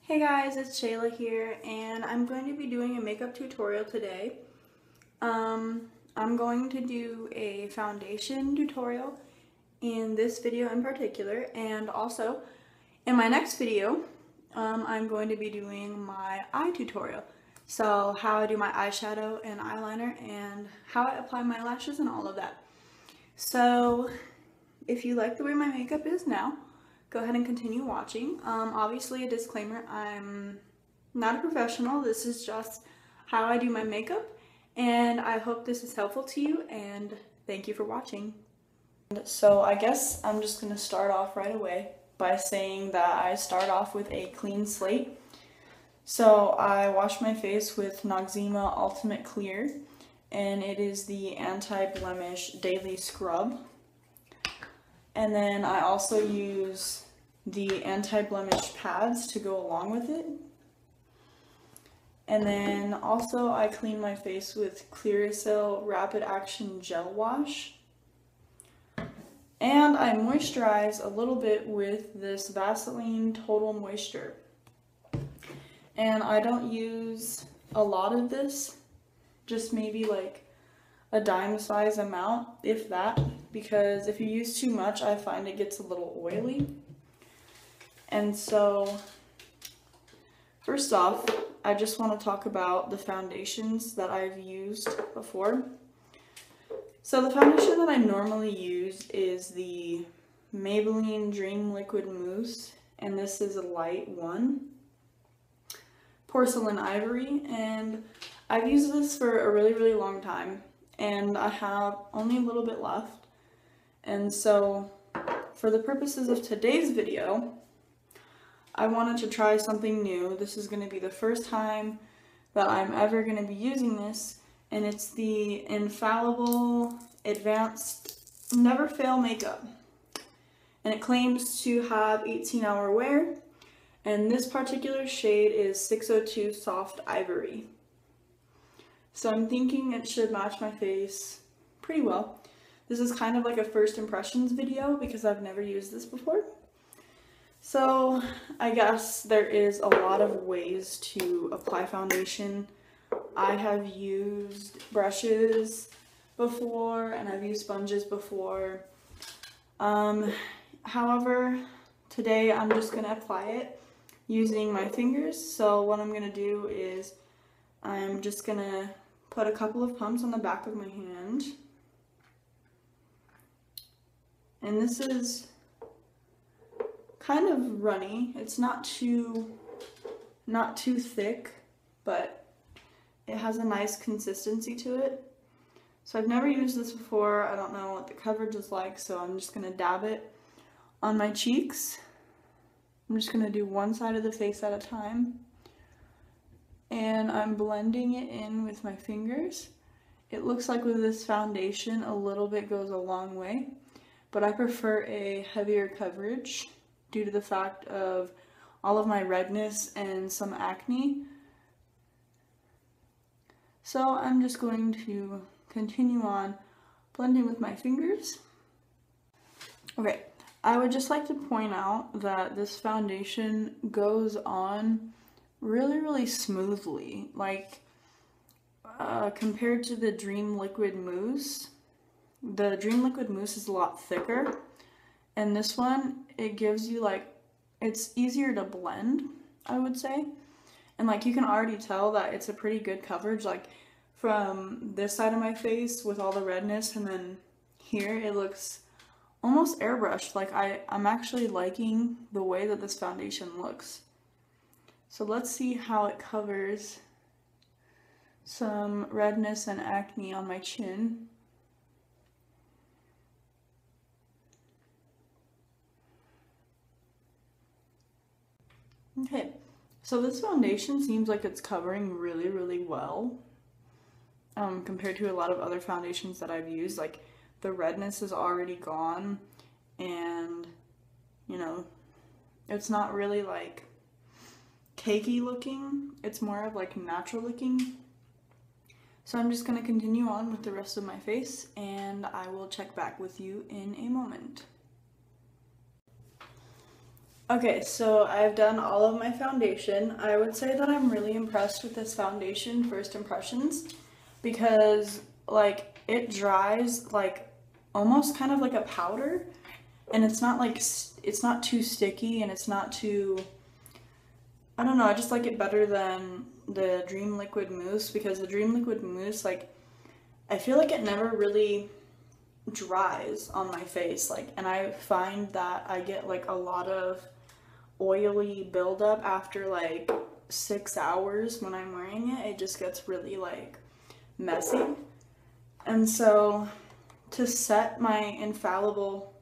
Hey guys, it's Shayla here, and I'm going to be doing a makeup tutorial today. I'm going to do a foundation tutorial in this video in particular, and also in my next video, I'm going to be doing my eye tutorial. So how I do my eyeshadow and eyeliner, and how I apply my lashes and all of that. So if you like the way my makeup is now, go ahead and continue watching. Obviously a disclaimer, I'm not a professional. This is just how I do my makeup, and I hope this is helpful to you, and thank you for watching. So I guess I'm just gonna start off right away by saying that I start off with a clean slate. So I wash my face with Noxzema Ultimate Clear, and it is the anti-blemish daily scrub. And then I also use the anti-blemish pads to go along with it. And then also I clean my face with Clearasil Rapid Action Gel Wash. And I moisturize a little bit with this Vaseline Total Moisture. And I don't use a lot of this, just maybe like a dime size amount, if that, because if you use too much, I find it gets a little oily. And so, first off, I just want to talk about the foundations that I've used before. So the foundation that I normally use is the Maybelline Dream Liquid Mousse, and this is a light one. Porcelain Ivory, and I've used this for a really long time, and I have only a little bit left. And so for the purposes of today's video, I wanted to try something new. This is going to be the first time that I'm ever going to be using this, and it's the Infallible Advanced Never Fail Makeup. And it claims to have 18-hour wear, and this particular shade is 602 Soft Ivory. So I'm thinking it should match my face pretty well. This is kind of like a first impressions video because I've never used this before. So I guess there is a lot of ways to apply foundation. I have used brushes before, and I've used sponges before. However, today I'm just going to apply it using my fingers. So what I'm going to do is I'm just going to put a couple of pumps on the back of my hand. And this is kind of runny. It's not too thick, but it has a nice consistency to it. So I've never used this before. I don't know what the coverage is like, so I'm just going to dab it on my cheeks. I'm just going to do one side of the face at a time. And I'm blending it in with my fingers. It looks like with this foundation, a little bit goes a long way, but I prefer a heavier coverage due to the fact of all of my redness and some acne. So I'm just going to continue on blending with my fingers. Okay. I would just like to point out that this foundation goes on really smoothly, like compared to the Dream Liquid Mousse. The Dream Liquid Mousse is a lot thicker, and this one, it gives you like, it's easier to blend, I would say. And like you can already tell that it's a pretty good coverage, like from this side of my face with all the redness, and then here it looks almost airbrushed. Like I'm actually liking the way that this foundation looks. So let's see how it covers some redness and acne on my chin. Okay, so this foundation seems like it's covering really well compared to a lot of other foundations that I've used. Like the redness is already gone, and you know, it's not really like cakey looking, it's more of like natural looking. So I'm just going to continue on with the rest of my face, and I will check back with you in a moment. Okay, so I've done all of my foundation. I would say that I'm really impressed with this foundation, first impressions, because like it dries like almost kind of like a powder, and it's not like it's not too sticky and it's not too, I don't know, I just like it better than the Dream Liquid Mousse, because the Dream Liquid Mousse, like I feel like it never really dries on my face, like, and I find that I get like a lot of oily buildup after like 6 hours when I'm wearing it. It just gets really like messy. And so to set my Infallible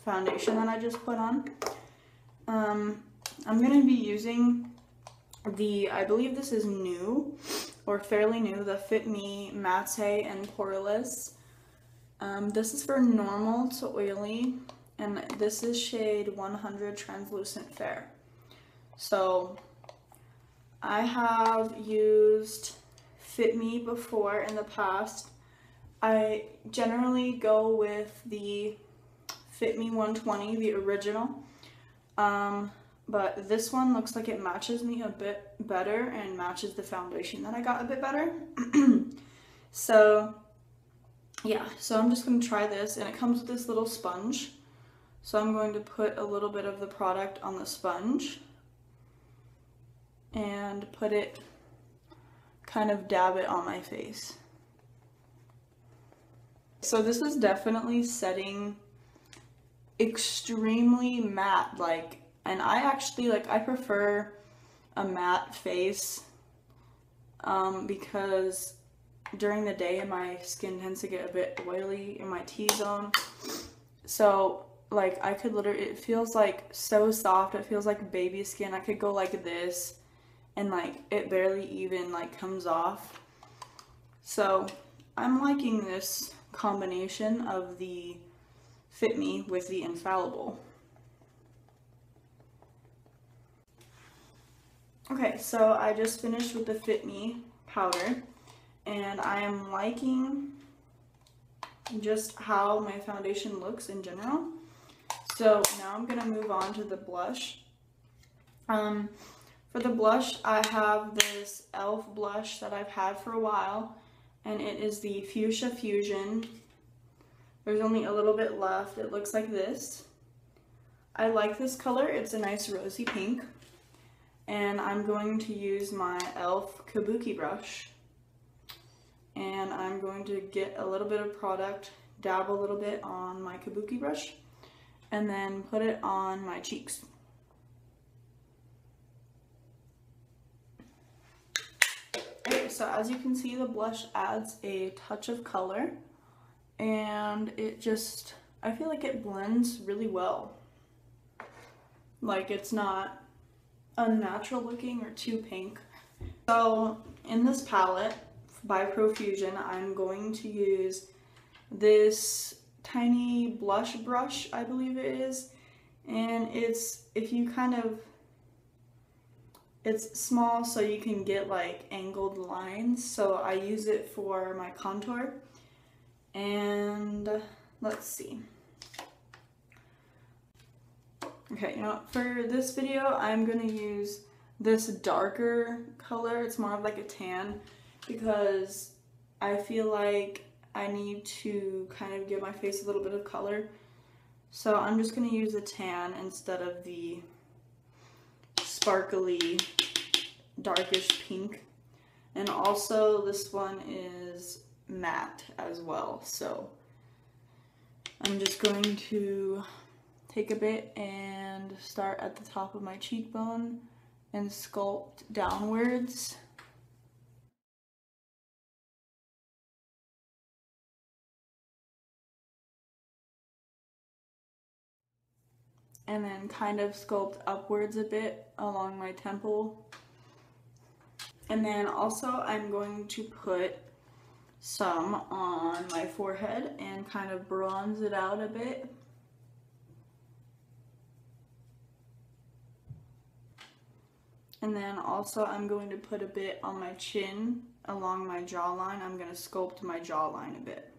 foundation that I just put on, I'm going to be using I believe this is new or fairly new, the Fit Me Matte and Poreless. This is for normal to oily, and this is shade 100 Translucent Fair. So I have used Fit Me before in the past. I generally go with the Fit Me 120, the original. But this one looks like it matches me a bit better and matches the foundation that I got a bit better. So yeah, so I'm just going to try this, and it comes with this little sponge. So I'm going to put a little bit of the product on the sponge and put it, kind of dab it on my face. So this is definitely setting extremely matte, like, and I actually, like, I prefer a matte face because during the day my skin tends to get a bit oily in my T-zone. So like I could literally, it feels like so soft, it feels like baby skin. I could go like this and like it barely even like comes off. So I'm liking this combination of the Fit Me with the Infallible. Okay, so I just finished with the Fit Me powder, and I am liking just how my foundation looks in general. So now I'm going to move on to the blush. For the blush, I have this e.l.f. blush that I've had for a while, and it is the Fuchsia Fusion. There's only a little bit left. It looks like this. I like this color. It's a nice rosy pink. And I'm going to use my e.l.f. Kabuki brush, and I'm going to get a little bit of product, dab a little bit on my Kabuki brush, and then put it on my cheeks. Okay, so as you can see, the blush adds a touch of color, and it just, I feel like it blends really well. Like, it's not unnatural looking or too pink. So in this palette by Profusion, I'm going to use this tiny blush brush, I believe it is, and it's, if you kind of, it's small so you can get like angled lines, so I use it for my contour. And let's see. Okay, you know, for this video, I'm going to use this darker color. It's more of like a tan, because I feel like I need to kind of give my face a little bit of color. So I'm just going to use the tan instead of the sparkly darkish pink. And also this one is matte as well. So I'm just going to take a bit and start at the top of my cheekbone and sculpt downwards. And then kind of sculpt upwards a bit along my temple. And then also I'm going to put some on my forehead and kind of bronze it out a bit. And then also I'm going to put a bit on my chin along my jawline. I'm going to sculpt my jawline a bit.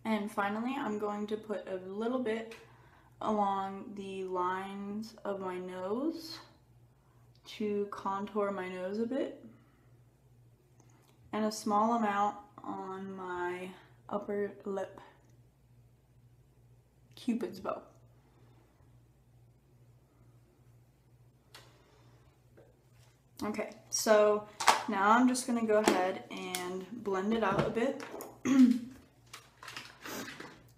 And finally, I'm going to put a little bit along the lines of my nose to contour my nose a bit, and a small amount on my upper lip, Cupid's bow. Okay, so now I'm just going to go ahead and blend it out a bit.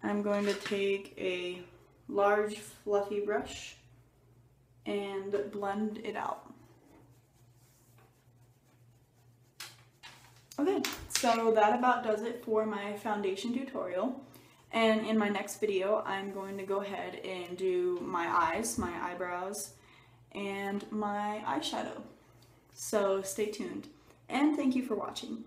I'm going to take a large fluffy brush and blend it out. Okay, so that about does it for my foundation tutorial. And in my next video, I'm going to go ahead and do my eyes, my eyebrows, and my eyeshadow. So stay tuned, and thank you for watching.